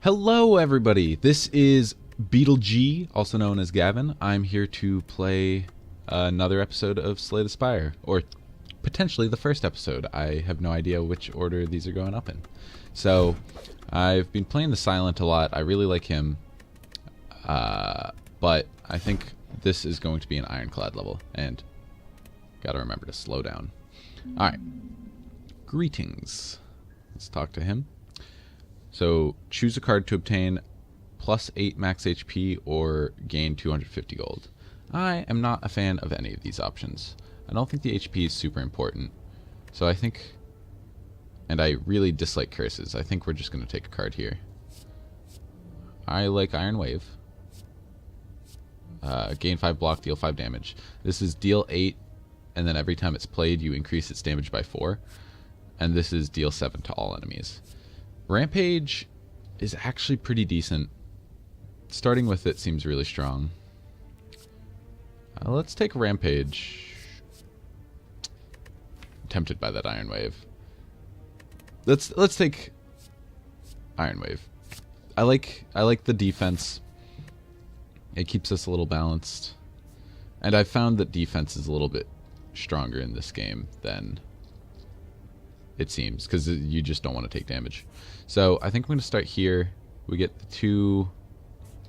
Hello everybody, this is BeetleG, also known as Gavin. I'm here to play another episode of Slay the Spire, or potentially the first episode. I have no idea which order these are going up in. So, I've been playing the Silent a lot. I really like him, but I think this is going to be an Ironclad level, and gotta remember to slow down. Alright, greetings. Let's talk to him. So, choose a card to obtain plus 8 max HP or gain 250 gold. I am not a fan of any of these options. I don't think the HP is super important. So I think, and I really dislike curses, I think we're just going to take a card here. I like Iron Wave. Gain 5 block, deal 5 damage. This is deal 8, and then every time it's played you increase its damage by 4. And this is deal 7 to all enemies. Rampage is actually pretty decent. Starting with it seems really strong. Let's take Rampage. I'm tempted by that Iron Wave. Let's take Iron Wave. I like the defense. It keeps us a little balanced. And I've found that defense is a little bit stronger in this game than it seems, because you just don't want to take damage. So I think I'm going to start here. We get the 2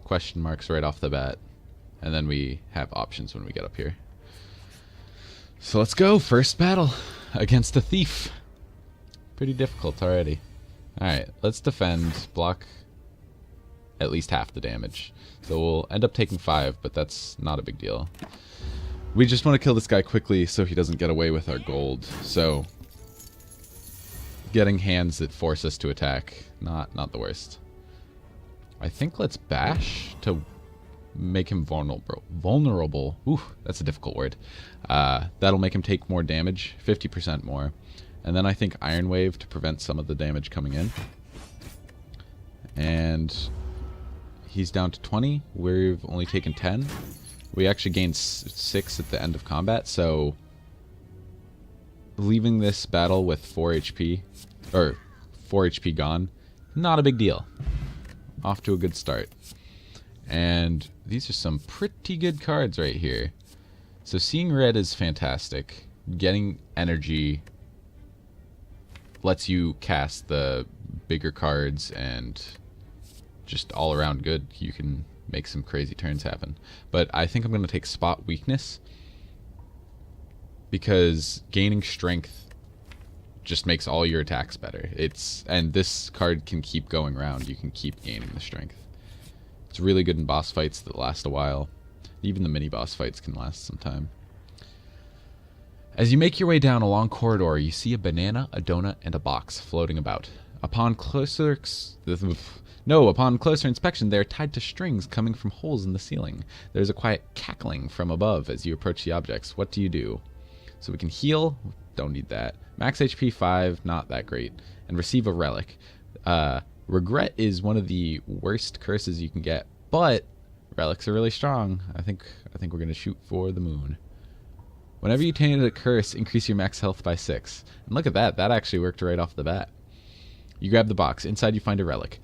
question marks right off the bat, and then we have options when we get up here. So let's go. First battle against a thief. Pretty difficult already. Alright, let's defend. Block at least half the damage. So we'll end up taking 5, but that's not a big deal. We just want to kill this guy quickly so he doesn't get away with our gold. So getting hands that force us to attack, not the worst. I think let's bash to make him vulnerable. Ooh, that's a difficult word. That'll make him take more damage, 50% more. And then I think Iron Wave to prevent some of the damage coming in. And he's down to 20. We've only taken 10. We actually gained 6 at the end of combat, so leaving this battle with 4 HP, or 4 HP gone, not a big deal. Off to a good start. And these are some pretty good cards right here. So seeing red is fantastic. Getting energy lets you cast the bigger cards, and just all around good. You can make some crazy turns happen. But I think I'm going to take Spot Weakness, because gaining strength just makes all your attacks better. And this card can keep going around. You can keep gaining the strength. It's really good in boss fights that last a while. Even the mini boss fights can last some time. As you make your way down a long corridor, you see a banana, a donut, and a box floating about. Upon closer inspection, they are tied to strings coming from holes in the ceiling. There's a quiet cackling from above as you approach the objects. What do you do? So we can heal. Don't need that. Max HP 5, not that great. And receive a relic. Regret is one of the worst curses you can get, but relics are really strong. I think we're gonna shoot for the moon. Whenever you obtain a curse, increase your max health by 6. And look at that. That actually worked right off the bat. You grab the box. Inside you find a relic.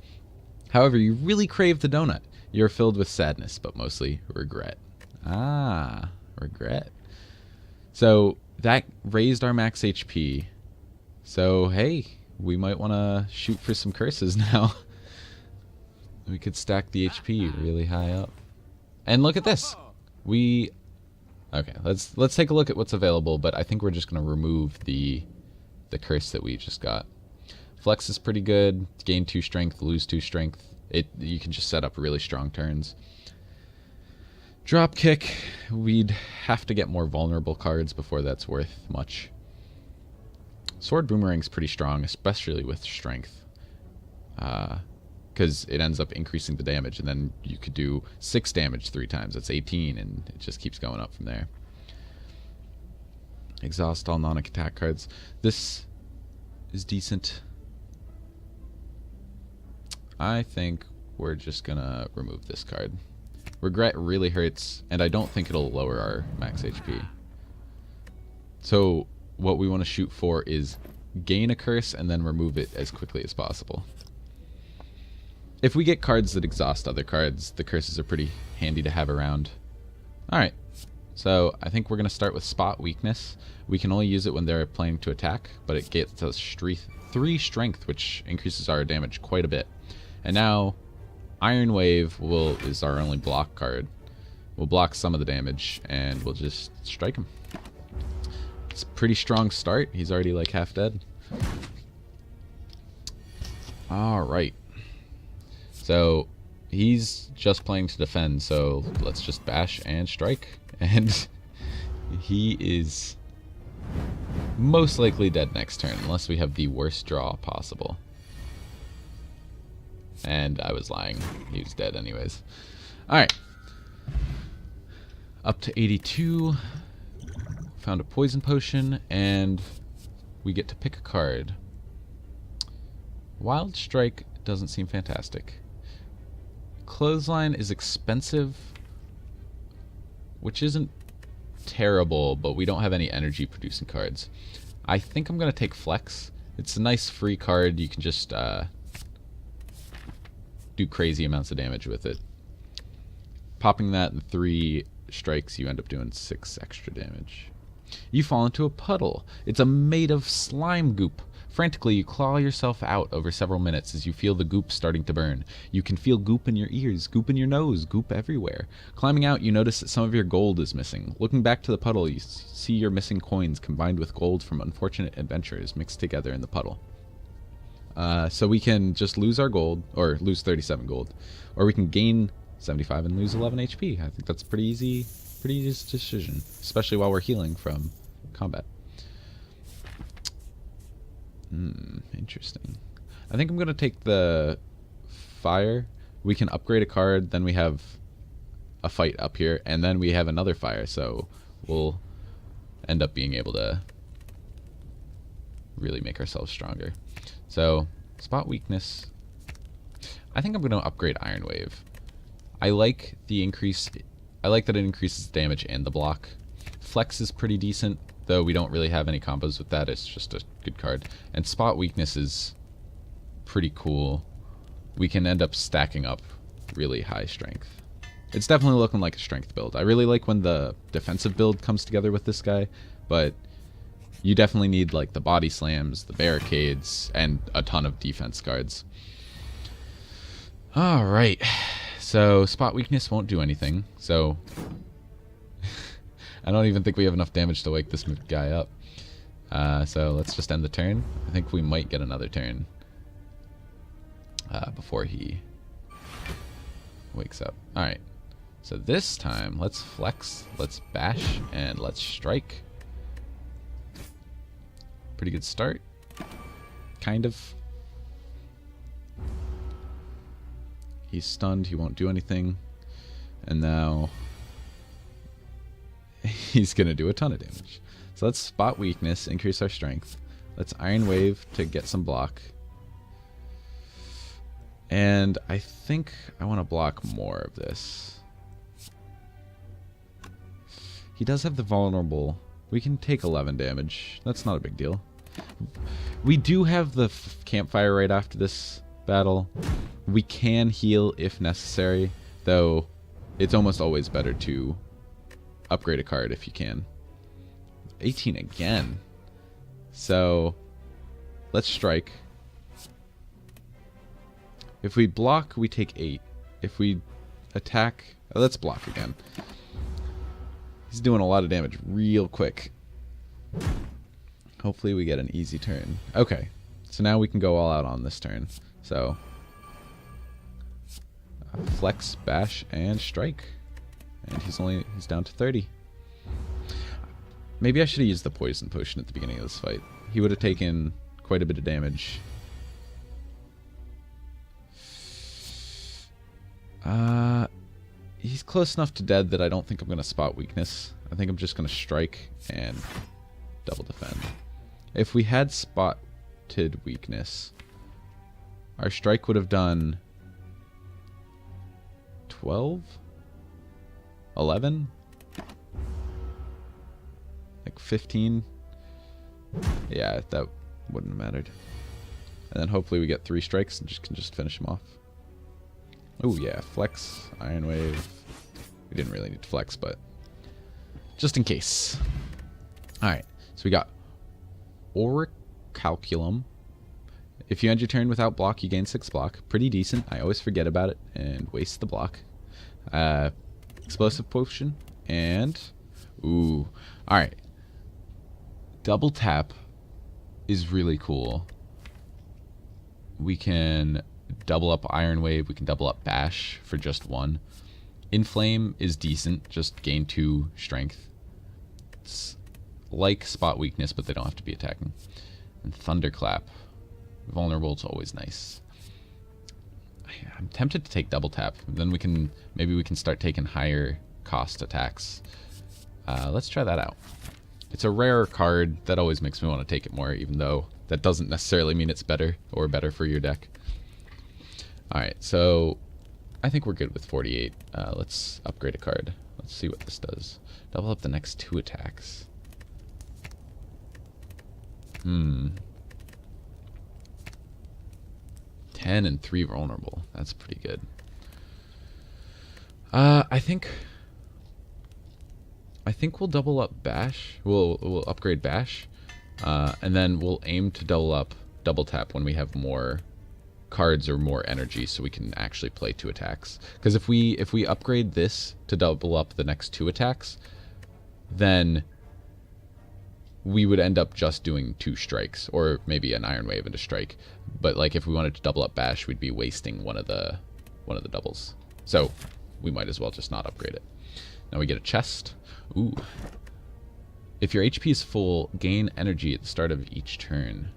However, you really crave the donut. You're filled with sadness, but mostly regret. Ah, regret. So that raised our max HP. So, hey, we might want to shoot for some curses now. We could stack the HP really high up. And look at this. Okay, let's take a look at what's available, but I think we're just going to remove the curse that we just got. Flex is pretty good. Gain 2 strength, lose 2 strength. You can just set up really strong turns. Drop kick, we'd have to get more vulnerable cards before that's worth much. Sword Boomerang's pretty strong, especially with strength, because it ends up increasing the damage, and then you could do 6 damage 3 times. That's 18, and it just keeps going up from there. Exhaust all non-attack cards. This is decent. I think we're just gonna remove this card. Regret really hurts, and I don't think it'll lower our max HP. So what we want to shoot for is gain a curse and then remove it as quickly as possible. If we get cards that exhaust other cards, the curses are pretty handy to have around. Alright, so I think we're going to start with Spot Weakness. We can only use it when they're planning to attack, but it gets us 3 strength, which increases our damage quite a bit. And now, Iron Wave is our only block card. We'll block some of the damage, and we'll just strike him. It's a pretty strong start. He's already like half dead. Alright. So, he's just playing to defend, so let's just bash and strike. And he is most likely dead next turn, unless we have the worst draw possible. And I was lying. He was dead anyways. Alright. Up to 82. Found a poison potion, and we get to pick a card. Wild Strike doesn't seem fantastic. Clothesline is expensive, which isn't terrible, but we don't have any energy producing cards. I think I'm going to take Flex. It's a nice free card. You can just do crazy amounts of damage with it. Popping that in 3 strikes, you end up doing 6 extra damage. You fall into a puddle. It's made of slime goop. Frantically, you claw yourself out over several minutes as you feel the goop starting to burn. You can feel goop in your ears, goop in your nose, goop everywhere. Climbing out, you notice that some of your gold is missing. Looking back to the puddle, you see your missing coins combined with gold from unfortunate adventurers mixed together in the puddle. So we can just lose our gold, or lose 37 gold, or we can gain 75 and lose 11 HP. I think that's pretty easy decision, especially while we're healing from combat. Interesting. I think I'm going to take the fire. We can upgrade a card, then we have a fight up here, and then we have another fire, so we'll end up being able to really make ourselves stronger. So, Spot Weakness. I think I'm going to upgrade Iron Wave. I like the increase. I like that it increases damage and the block. Flex is pretty decent, though we don't really have any combos with that. It's just a good card. And Spot Weakness is pretty cool. We can end up stacking up really high strength. It's definitely looking like a strength build. I really like when the defensive build comes together with this guy, but you definitely need like the body slams, the barricades, and a ton of defense cards. Alright, so Spot Weakness won't do anything, so I don't even think we have enough damage to wake this guy up. So let's just end the turn. I think we might get another turn before he wakes up. Alright, so this time let's flex, let's bash, and let's strike. Pretty good start. Kind of. He's stunned, he won't do anything. And now he's going to do a ton of damage. So let's Spot Weakness, increase our strength. Let's Iron Wave to get some block. And I think I want to block more of this. He does have the vulnerable. We can take 11 damage. That's not a big deal. We do have the campfire right after this battle. We can heal if necessary, though it's almost always better to upgrade a card if you can. 18 again. So let's strike. If we block, we take 8. If we attack, let's block again. He's doing a lot of damage real quick. Hopefully we get an easy turn. Okay, so now we can go all out on this turn. So flex, bash, and strike. And he's down to 30. Maybe I should have used the poison potion at the beginning of this fight. He would have taken quite a bit of damage. He's close enough to dead that I don't think I'm going to Spot Weakness. I think I'm just going to strike and double defend. If we had Spotted Weakness, our strike would have done 12? 11? Like 15? Yeah, that wouldn't have mattered. And then hopefully we get 3 strikes and can just finish him off. Oh yeah, flex, Iron Wave. We didn't really need to flex, but just in case. Alright, so we got Orichalculum. If you end your turn without block, you gain 6 block. Pretty decent. I always forget about it and waste the block. Explosive Potion. And... ooh. Alright. Double tap is really cool. We can double up Iron Wave. We can double up Bash for just 1. Inflame is decent. Just gain 2 strength. It's like Spot Weakness, but they don't have to be attacking. And Thunderclap. Vulnerable is always nice. I'm tempted to take double tap. Then maybe we can start taking higher cost attacks. Let's try that out. It's a rare card. That always makes me want to take it more, even though that doesn't necessarily mean it's better or better for your deck. Alright, so I think we're good with 48. Let's upgrade a card. Let's see what this does. Double up the next 2 attacks. 10 and 3 vulnerable. That's pretty good. I think we'll double up Bash. We'll upgrade Bash, and then we'll aim to double tap when we have more cards or more energy, so we can actually play 2 attacks. Because if we upgrade this to double up the next 2 attacks, then we would end up just doing 2 strikes, or maybe an Iron Wave and a strike. But like if we wanted to double up Bash, we'd be wasting one of the doubles. So we might as well just not upgrade it. Now we get a chest. Ooh. If your HP is full, gain energy at the start of each turn.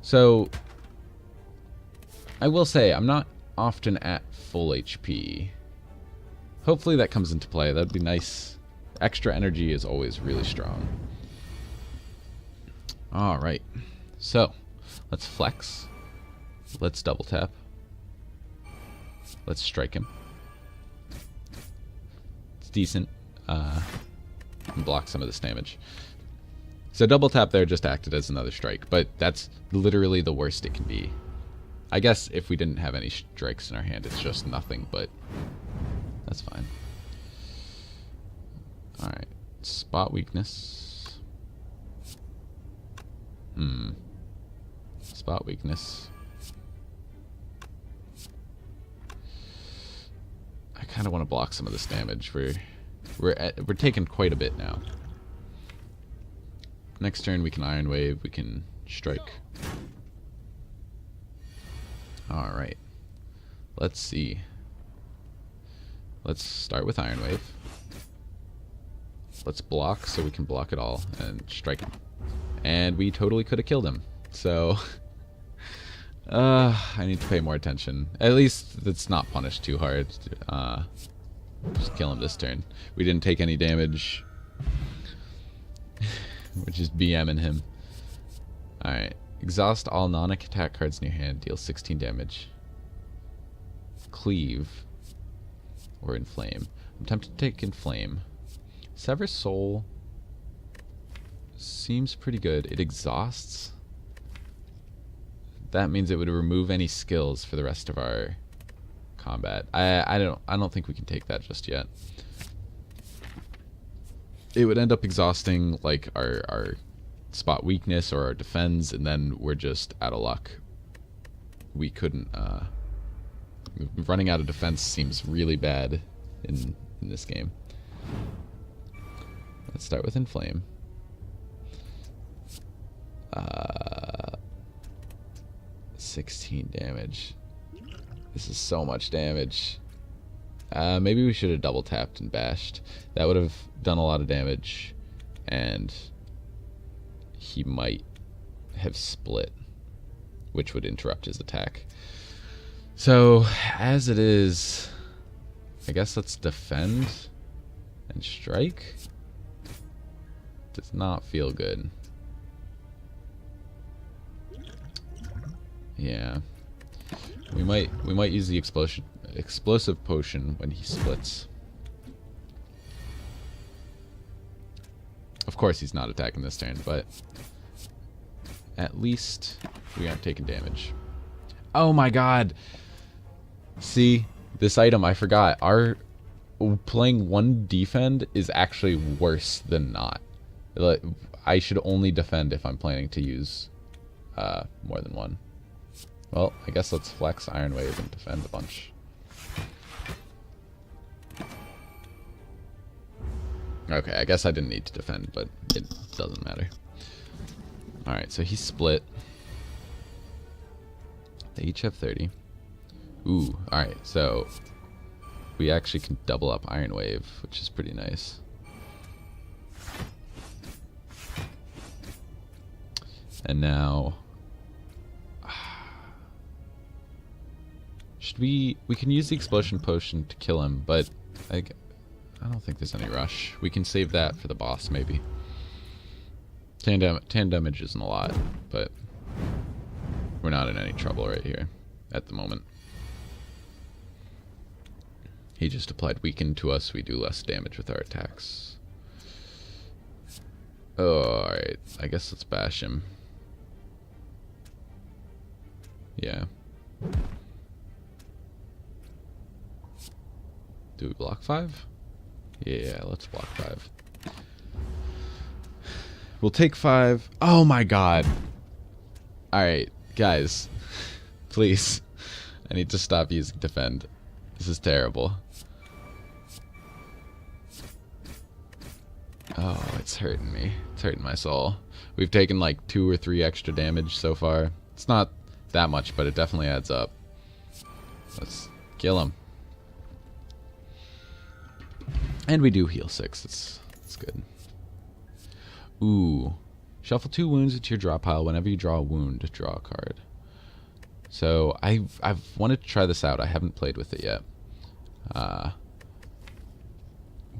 So I will say I'm not often at full HP. Hopefully that comes into play. That'd be nice. Extra energy is always really strong. Alright, so let's flex, let's double tap, let's strike him. It's decent, and block some of this damage. So double tap there just acted as another strike, but that's literally the worst it can be. I guess if we didn't have any strikes in our hand, it's just nothing, but that's fine. Alright, Spot Weakness. Spot Weakness. I kind of want to block some of this damage. We're taking quite a bit now. Next turn we can Iron Wave, we can strike. All right. Let's see. Let's start with Iron Wave. Let's block so we can block it all and strike him. And we totally could have killed him. So, I need to pay more attention. At least it's not punished too hard. Just kill him this turn. We didn't take any damage. We're just BMing him. Alright. Exhaust all non-attack cards in your hand. Deal 16 damage. Cleave. Or Inflame. I'm tempted to take Inflame. Sever Soul seems pretty good. It exhausts. That means it would remove any skills for the rest of our combat. I don't think we can take that just yet. It would end up exhausting like our Spot Weakness or our defense, and then we're just out of luck. We couldn't running out of defense seems really bad in this game. Let's start with Inflame. 16 damage. This is so much damage. Maybe we should have double tapped and bashed. That would have done a lot of damage, and he might have split, which would interrupt his attack. So, as it is, I guess let's defend and strike. Does not feel good. Yeah, we might use the explosive potion when he splits. Of course, he's not attacking this turn, but at least we aren't taking damage. Oh my god! See, This item, I forgot. Playing one defend is actually worse than not. Like, I should only defend if I'm planning to use more than one. Well, I guess let's flex Iron Wave and defend a bunch. Okay, I guess I didn't need to defend, but it doesn't matter. Alright, so he's split. They each have 30. Ooh, alright, so we actually can double up Iron Wave, which is pretty nice. And now should we can use the explosion potion to kill him, but I don't think there's any rush. We can save that for the boss maybe. 10 damage isn't a lot, but we're not in any trouble right here at the moment. He just applied weaken to us. We do less damage with our attacks. Oh, alright. I guess let's bash him. Yeah. Do we block 5? Yeah, let's block 5. We'll take 5. Oh my god. Alright, guys. Please. I need to stop using defend. This is terrible. Oh, it's hurting me. It's hurting my soul. We've taken like 2 or 3 extra damage so far. It's not that much, but it definitely adds up. Let's kill him. And we do heal 6. It's good. Ooh. Shuffle 2 wounds into your draw pile. Whenever you draw a wound, draw a card. So I've wanted to try this out. I haven't played with it yet.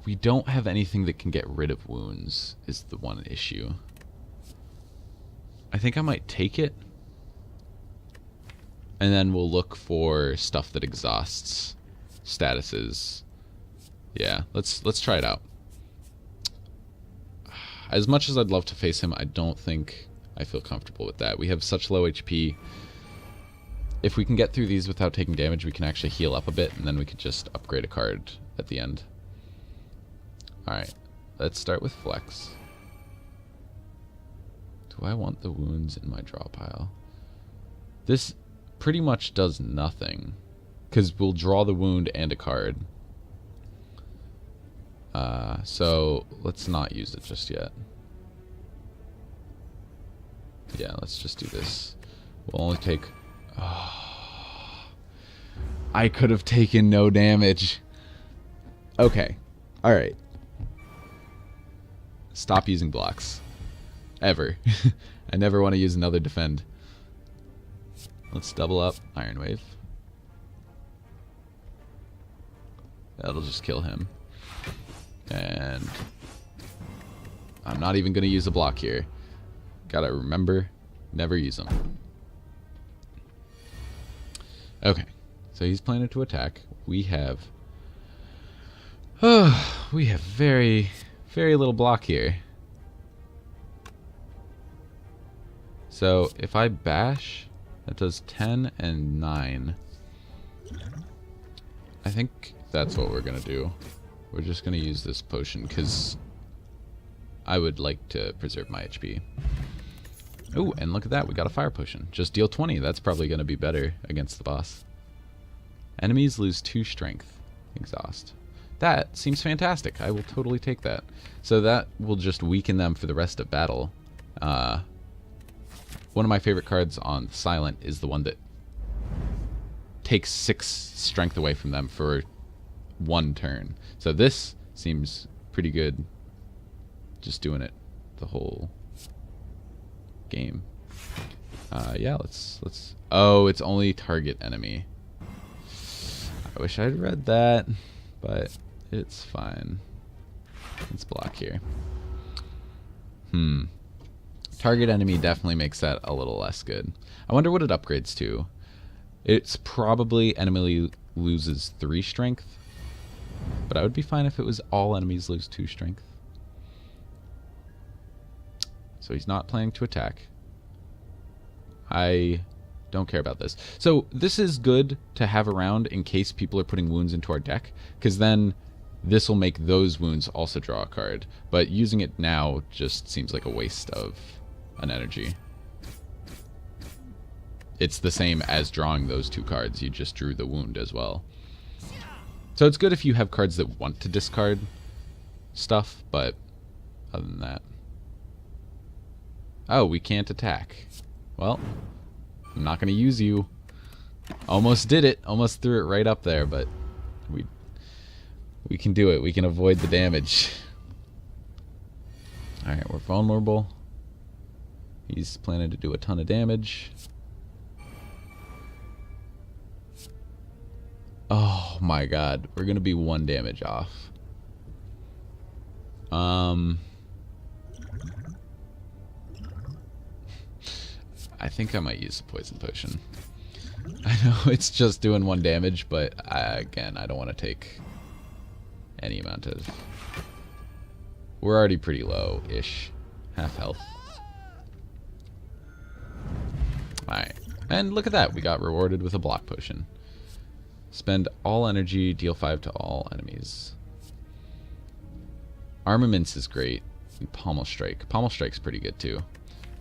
We don't have anything that can get rid of wounds is the one issue. I think I might take it. And then we'll look for stuff that exhausts statuses. Yeah, let's try it out. As much as I'd love to face him, I don't think I feel comfortable with that. We have such low HP. If we can get through these without taking damage, we can actually heal up a bit, and then we could just upgrade a card at the end. Alright, let's start with Flex. Do I want the wounds in my draw pile? This pretty much does nothing, because we'll draw the wound and a card. So let's not use it just yet. Yeah, let's just do this. We'll only take... Oh, I could have taken no damage. Okay. Alright. Stop using blocks. Ever. I never want to use another defend. Let's double up Iron Wave. That'll just kill him. And I'm not even going to use a block here. Gotta remember, never use them. Okay, so he's planning to attack. We have very, very little block here. So if I bash, that does 10 and 9. I think that's what we're gonna do. We're just gonna use this potion because I would like to preserve my HP. Oh, and look at that, we got a fire potion. Just deal 20, that's probably gonna be better against the boss. Enemies lose 2 strength. Exhaust. That seems fantastic. I will totally take that. So that will just weaken them for the rest of battle. One of my favorite cards on Silent is the one that takes 6 strength away from them for 1 turn. So this seems pretty good. Just doing it the whole game. Yeah, let's. Oh, it's only target enemy. I wish I'd read that, but it's fine. Let's block here. Target enemy definitely makes that a little less good. I wonder what it upgrades to. It's probably enemy loses 3 strength, but I would be fine if it was all enemies lose 2 strength. So he's not planning to attack. I Don't care about this. So this is good to have around in case people are putting wounds into our deck, because then this will make those wounds also draw a card. But using it now just seems like a waste of an energy. It's the same as drawing those 2 cards. You just drew the wound as well. So it's good if you have cards that want to discard stuff, but other than that... Oh, we can't attack. Well, I'm not going to use you. Almost did it. Almost threw it right up there, but we can do it. We can avoid the damage. Alright, we're vulnerable. He's planning to do a ton of damage. Oh my god. We're going to be 1 damage off. I think I might use the poison potion. I know it's just doing 1 damage, but again, I don't want to take any amount of... We're already pretty low-ish. Half health. Alright. And look at that. We got rewarded with a block potion. Spend all energy, deal 5 to all enemies. Armaments is great. And Pommel Strike. Pommel Strike's pretty good too.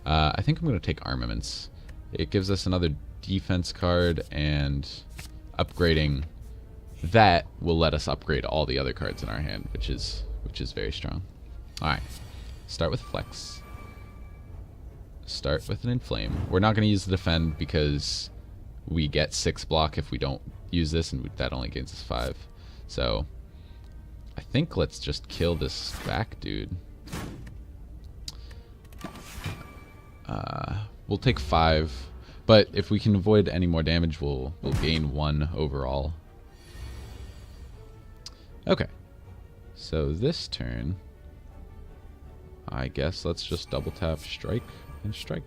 I think I'm going to take Armaments. It gives us another defense card, and upgrading that will let us upgrade all the other cards in our hand, which is very strong. Alright. Start with Flex. Start with an Inflame. We're not going to use the Defend because we get 6 block if we don't use this, and that only gains us 5. So I think let's just kill this back dude. We'll take 5, but if we can avoid any more damage, we'll gain 1 overall. Okay, so this turn, I guess let's just double tap strike and strike.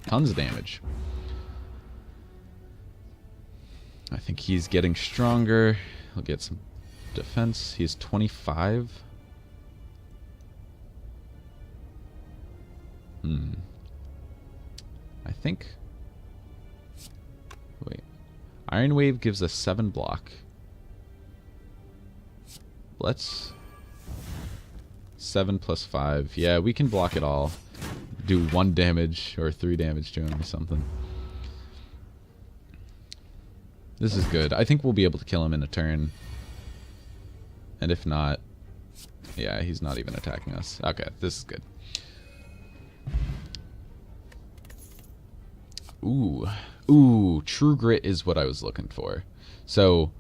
Tons of damage. I think he's getting stronger. He'll get some defense. He's 25. I think... Wait. Iron Wave gives us 7 block. Let's... 7 plus 5. Yeah, we can block it all. Do 1 damage or 3 damage to him or something. This is good. I think we'll be able to kill him in a turn. And if not... Yeah, he's not even attacking us. Okay, this is good. Ooh. Ooh, True Grit is what I was looking for. So,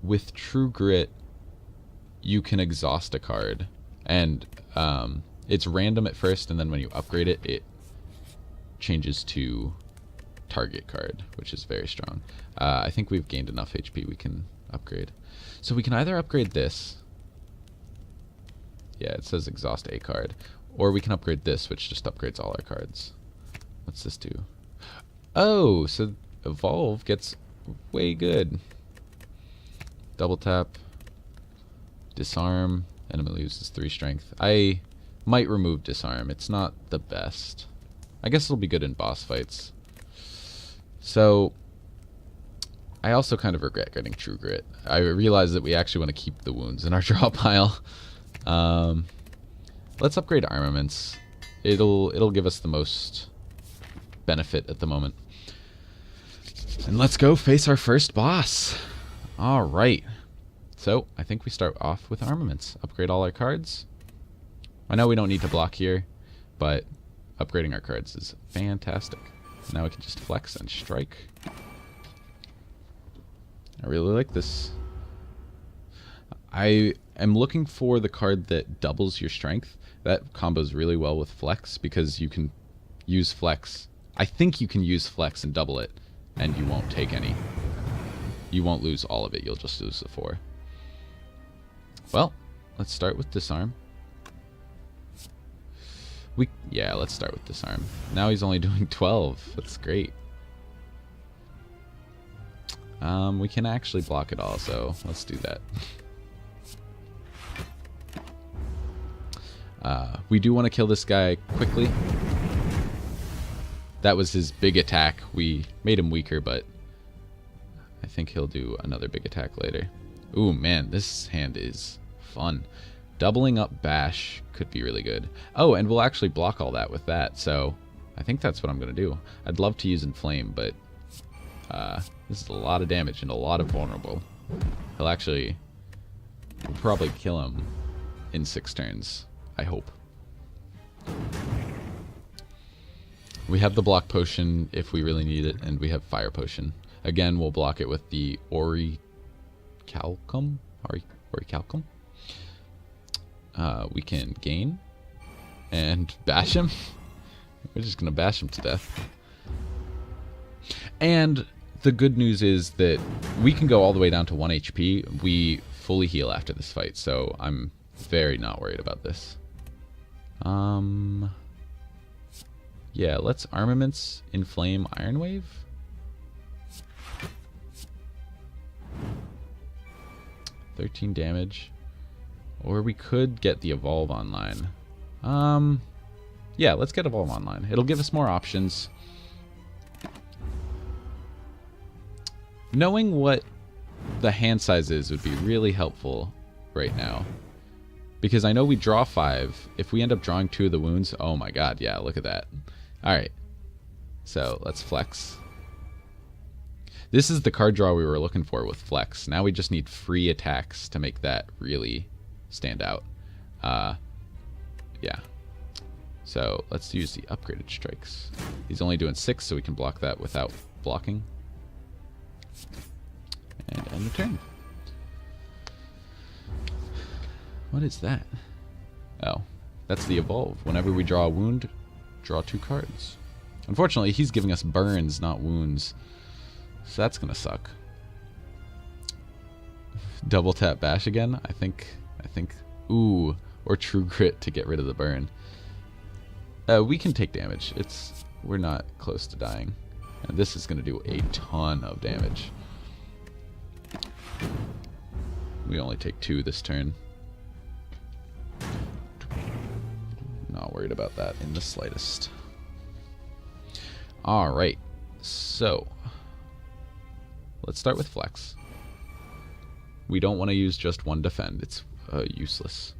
with True Grit, you can exhaust a card. And it's random at first, and then when you upgrade it, it changes to target card, which is very strong. I think we've gained enough HP we can upgrade. So we can either upgrade this. Yeah, it says exhaust a card. Or we can upgrade this, which just upgrades all our cards. What's this do? Oh, so Evolve gets way good. Double tap. Disarm. Enemy loses 3 strength. I might remove Disarm. It's not the best. I guess it'll be good in boss fights. So, I also kind of regret getting True Grit. I realize that we actually want to keep the wounds in our draw pile. Let's upgrade Armaments. It'll give us the most benefit at the moment. And let's go face our first boss. Alright. So, I think we start off with Armaments. Upgrade all our cards. I know we don't need to block here, but upgrading our cards is fantastic. Now we can just flex and strike. I really like this. I am looking for the card that doubles your strength. That combos really well with flex because you can use flex. I think you can use flex and double it, and you won't take any. You won't lose all of it. You'll just lose the 4. Well, let's start with Disarm. Yeah, let's start with Disarm. Now he's only doing 12. That's great. We can actually block it all, so let's do that. We do want to kill this guy quickly. That was his big attack. We made him weaker, but I think he'll do another big attack later. Ooh, man, this hand is fun. Doubling up bash could be really good. Oh, and we'll actually block all that with that, so I think that's what I'm going to do. I'd love to use Inflame, but this is a lot of damage and a lot of vulnerable. We'll probably kill him in 6 turns, I hope. We have the block potion if we really need it, and we have fire potion. Again, we'll block it with the Orichalcum. We can gain and bash him. We're just going to bash him to death. And the good news is that we can go all the way down to 1 HP. We fully heal after this fight, so I'm very not worried about this. Yeah, let's armaments inflame Iron Wave. $13 damage. Or we could get the Evolve online. Yeah, let's get Evolve online. It'll give us more options. Knowing what the hand size is would be really helpful right now. Because I know we draw 5. If we end up drawing 2 of the wounds, oh my god, yeah, look at that. Alright, so let's flex. This is the card draw we were looking for with flex. Now we just need free attacks to make that really stand out. Yeah. So let's use the upgraded strikes. He's only doing 6, so we can block that without blocking. And end the turn. What is that? Oh, that's the evolve. Whenever we draw a wound, draw 2 cards. Unfortunately, he's giving us burns, not wounds. So that's gonna suck. Double tap bash again. I think. Ooh, or true grit to get rid of the burn. We can take damage. We're not close to dying, and this is gonna do a ton of damage. We only take 2 this turn. Not worried about that in the slightest. All right, so let's start with flex. We don't want to use just 1 defend. It's useless.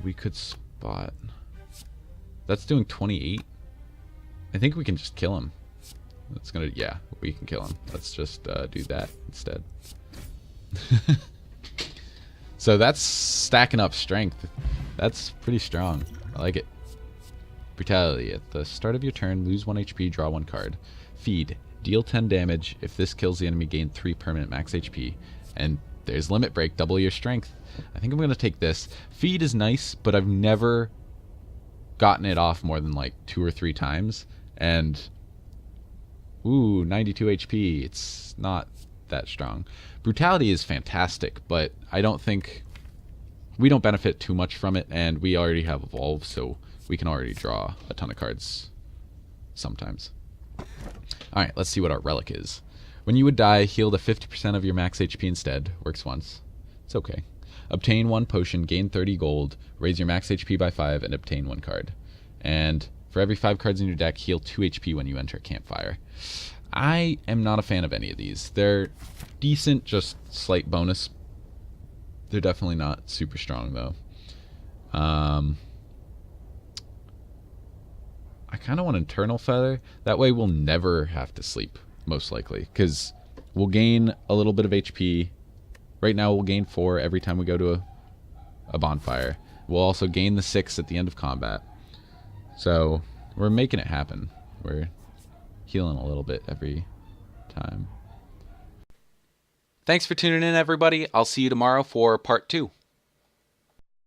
We could spot. That's doing 28. I think we can just kill him. That's gonna, yeah, we can kill him. Let's just do that instead. So that's stacking up strength. That's pretty strong. I like it. Brutality. At the start of your turn, lose 1 HP, draw 1 card. Feed. Deal 10 damage. If this kills the enemy, gain 3 permanent max HP. And there's Limit Break. Double your strength. I think I'm going to take this. Feed is nice, but I've never gotten it off more than like 2 or 3 times. And, ooh, 92 HP. It's not that strong. Brutality is fantastic, but I don't think... we don't benefit too much from it, and we already have Evolve, so we can already draw a ton of cards sometimes. Alright, let's see what our relic is. When you would die, heal to 50% of your max HP instead. Works once. It's okay. Obtain 1 potion, gain 30 gold, raise your max HP by 5, and obtain 1 card. And for every 5 cards in your deck, heal 2 HP when you enter a campfire. I am not a fan of any of these. They're decent, just slight bonus. They're definitely not super strong, though. I kind of want Internal Feather. That way we'll never have to sleep, most likely. Because we'll gain a little bit of HP. Right now we'll gain 4 every time we go to a bonfire. We'll also gain the 6 at the end of combat. So we're making it happen. We're healing a little bit every time. Thanks for tuning in, everybody. I'll see you tomorrow for part 2.